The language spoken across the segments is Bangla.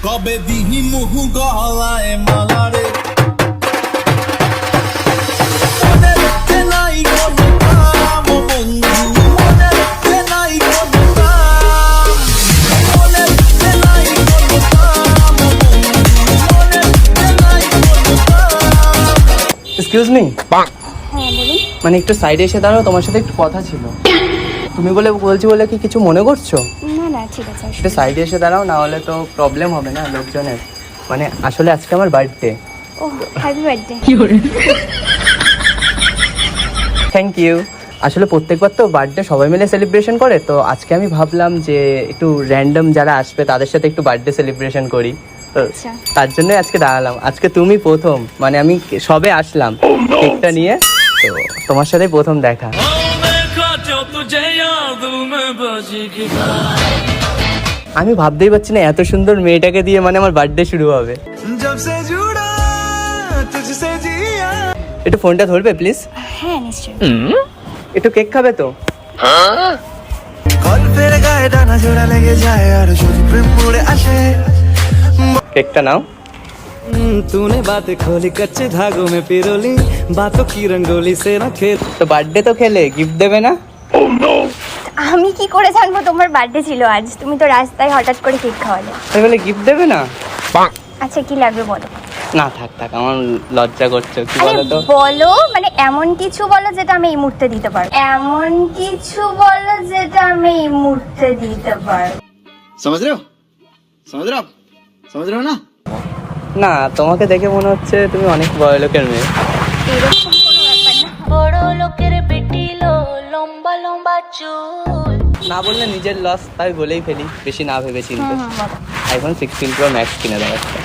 কবে দিহি মুহু গলায় মালারে মনে রাখতে নাই কোনো কাম বন্ধু মনে রাখতে নাই কোনো কাম মনে রাখতে নাই কোনো কাম বন্ধু মনে রাখতে নাই কোনো কাম। এক্সকিউজ মি, মানে একটু সাইডে এসে দাঁড়াও, তোমার সাথে একটু কথা ছিল। তুমি বলছি বলে কি কিছু মনে করছো? না না ঠিক আছে। একটু সাইডে এসে দাঁড়াও, না হলে তো প্রবলেম হবে না লোকজনের। মানে আসলে আজকে আমার বার্থডে। ও হ্যাপি বার্থডে। Thank you. আসলে প্রত্যেকবার তো বার্থডে সবাই মিলে সেলিব্রেশন করে, তো আজকে আমি ভাবলাম যে একটু র্যান্ডম যারা আসবে তাদের সাথে একটু বার্থডে সেলিব্রেশন করি, তো তার জন্য আজকে দাঁড়ালাম। আজকে তুমি প্রথম, মানে আমি সবে আসলাম কেকটা নিয়ে, তো তোমার সাথে প্রথম দেখা। আমি ভাবতেই পারছি না এত সুন্দর মেয়েটাকে দিয়ে মানে আমার বার্থডে শুরু হবে। একটু ফোনটা ধরবে প্লিজ? হ্যাঁ নিশ্চয়ই। একটু কেক খাবে তো? केकटा नाओ। तूने बातें खोली कच्चे धागों में पिरोली बातों की रंगोली से न खेल। तो बर्थडे तो खेले, गिफ्ट देवे ना? আমি কি করে জানবো তোমার বার্থডে ছিল আজ? তুমি তো রাস্তায় হঠাৎ করে কেক খাওয়ালে। তাই বলে गिफ्ट দেবে না? আচ্ছা কি লাগবে বলো? না থাক থাক, আমার লজ্জা করছে। কি আরে বলো তো? বলো, মানে এমন কিছু বলো যেটা আমি এই মুহূর্তে দিতে পারবো। এমন কিছু বলো যেটা আমি এই মুহূর্তে দিতে পারবো। समझ रहे हो समझ रहे हो ना? না, তোমাকে দেখে মনে হচ্ছে তুমি অনেক বড় লোকের মেয়ে। এরকম কোনো ব্যাপার না। বড় লোকের বেটি লো লম্বা লম্বা চুল। না বললে নিজের লস, তাই বলেই ফেলি, বেশি না ভেবে চিন্তে। আইফোন 16 প্রো ম্যাক্স কিনে দাও একটা।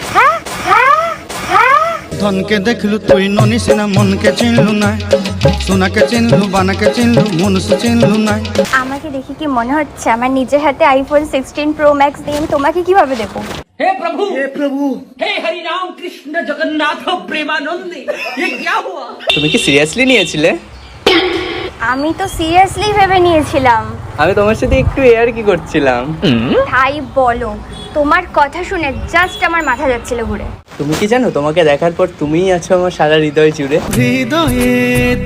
ধনকে দেখলু তুই ননি সিনা মনকে চিনলু না সোনাকে চিনলু বানাকে চিনলু মনুষ্য চিনলু না। আমাকে দেখি কি মনে হচ্ছে আমার নিজের হাতে আইফোন 16 প্রো ম্যাক্স দিয়ে আমি তোমাকে কিভাবে দেবো? हे प्रभु हे हरि राम कृष्ण जगन्नाथ प्रेमानंद ये क्या हुआ? তুমি কি সিরিয়াসলি নিয়েছিলে? আমি তো সিরিয়াসলি ভেবে নিয়েছিলাম। আমি তোমার সাথে একটু এয়ার কি করছিলাম। তাই বলো, তোমার কথা শুনে জাস্ট আমার মাথা যাচ্ছিল ঘুরে। তুমি কি জানো, তোমাকে দেখার পর তুমিই আছো আমার সারা হৃদয় জুড়ে। হৃদয়ে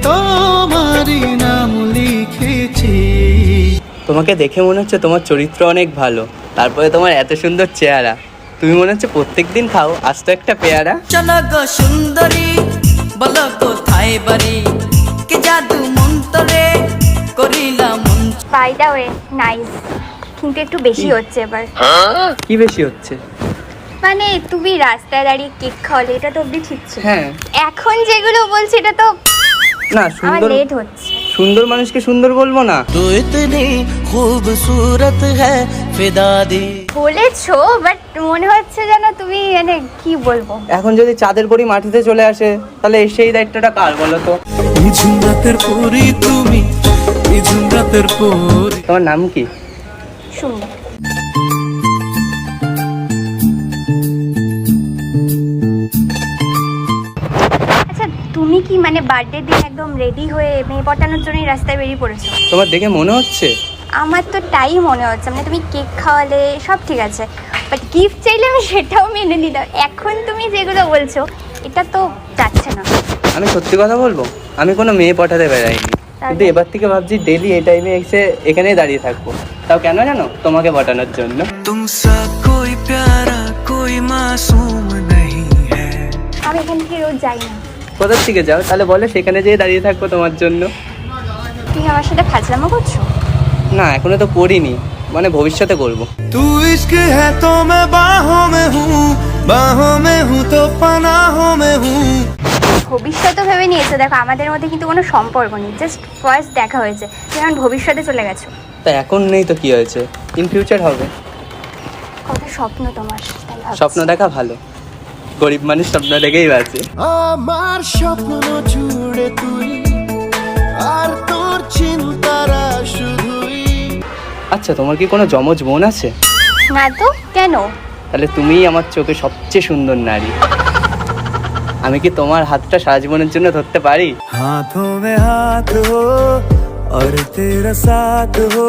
তোমারই নাম লিখেছি। তোমাকে দেখে মনে হচ্ছে তোমার চরিত্র অনেক ভালো, তারপরে তোমার এত সুন্দর চেহারা। তুমি মনে হচ্ছে প্রত্যেকদিন খাও, আজ তো একটা পেয়ারা। চলো গো সুন্দরী বলো কোথায় বাড়ি কে জাদু মন্তরে করিলাম মন। বাই দ্য ওয়ে নাইস, কিন্তু একটু বেশি হচ্ছে এবার। কি বেশি হচ্ছে? মানে তুমি রাস্তায় দাঁড়িয়ে কেক খাওয়ালে, এটা তো অব্দি ঠিক ছিল। হ্যাঁ, এখন যেগুলো বলছি এটা তো না আমার সুন্দর, লেট হচ্ছে। সুন্দর মানুষকে সুন্দর বলবো না? তো ইতনি খুবসুরত হ্যায় ফিদা দি। বলেছো, বাট মনে হচ্ছে যেন তুমি মানে কি বলবো। এখন যদি চাঁদের পরি মাটিতে চলে আসে, তাহলে সেই দায়িত্বটা কার বলো তো? এই ঝুমরাতের পরি তুমি, এই ঝুমরাতের পরি। তোমার নাম কি? শুনো, আচ্ছা তুমি কি মানে বার্থডে দিন একদম রেডি হয়ে মেয়ে পটানোর জন্য রাস্তায় বেরিয়ে পড়েছো? তোমার দেখে মনে হচ্ছে? আমার তো তাই মনে হচ্ছে। মানে তুমি কেক খাওয়ালে সব ঠিক আছে, বাট গিফট চাইলে আমি সেটাও মেনে নিলাম। এখন তুমি যেগুলো বলছো এটা তো যাচ্ছে না। আমি সত্যি কথা বলবো, আমি কোনো মেয়ে পটাতে বেড়াইনি, কিন্তু এবার থেকে ভাবছি ডেলি এই টাইমে এসে এখানেই দাঁড়িয়ে থাকবো। তাও কেন জানো? তোমাকে পটানোর জন্য। তুমসা কোই প্যারা কোই মাসুম নেই হ্যায়। আমি এখান থেকে রোজ যাই না। কোথার থেকে যাও? তাহলে বলে সেখানে যেয়ে দাঁড়িয়ে থাকবো তোমার জন্য। তুমি আমার সাথে ফাজলামো করছো? না, এখনো তো করিনি, মানে ভবিষ্যতে করবো। तू इश्क है तो मैं बाहों में हूँ तो पनाहों में हूँ। ভবিষ্যতে ভেবে নিয়েছো? দেখো আমাদের মধ্যে কিন্তু কোনো সম্পর্ক নেই, জাস্ট ফার্স্ট দেখা হয়েছে, যেমন ভবিষ্যতে চলে গেছো। তা এখন নেই তো কি হয়েছে, ইন ফিউচার হবে। কত স্বপ্ন তোমার, তাই ভাবছি। স্বপ্ন দেখা ভালো, গরিব মানুষ স্বপ্ন দেখেই বাঁচে। আমার স্বপ্ন জুড়ে তুই আর তোর চিন্তারা শুধুই। আচ্ছা, তোমার কি কোনো যমজ বোন আছে? না তো, কেন? তাহলে তুমিই আমার চোখে সবচেয়ে সুন্দর নারী। আমি কি তোমার হাতটা সারা জীবনের জন্য ধরতে পারি? हाथों में हाथ हो और तेरा साथ हो